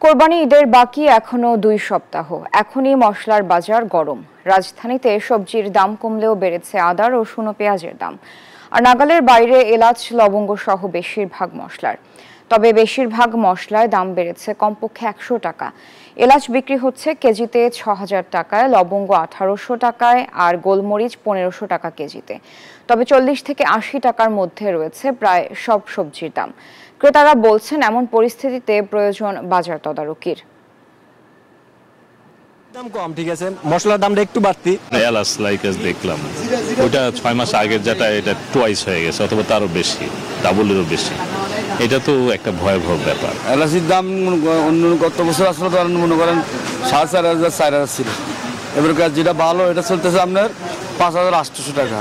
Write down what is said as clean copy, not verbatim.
কোরবানি ঈদের বাকি এখনো 2 সপ্তাহ। এখনই মশলার বাজার গরম। রাজধানীতে সবজির দাম কমলেও বেড়েছে আদা, রসুন ও পেঁয়াজের দাম। আর নাগালের বাইরে এলাচ, লবঙ্গ সহ বেশিরভাগ মশলার। তবে বেশিরভাগ মশলায় দাম বেড়েছে কমপক্ষে 100 টাকা। এলাচ বিক্রি হচ্ছে কেজিতে 6000 টাকায়, লবঙ্গ 1800 টাকায় আর গোলমরিচ 1500 টাকা কেজিতে। তবে 40 থেকে 80 টাকার মধ্যে রয়েছে প্রায় সব সবজির দাম। ক্রেতারা বলছেন এমন পরিস্থিতিতে প্রয়োজন বাজার তদারকির। দাম কম, ঠিক আছে, মশলার দামটা একটু বাড়তি। এলাচ লাইকাস দেখলাম ওইটা 6 মাস আগের যেটা এটা টুয়াইস হয়ে গেছে, অথবা তারও বেশি, ডাবলেরও বেশি। এটা তো একটা ভয়াবহ ব্যাপার। এলাচির দাম অন্য গত বছর আসলে তো মনে করেন 4,500 4,000 ছিল। এবার যেটা ভালো এটা চলতেছে আপনার 5,800 টাকা।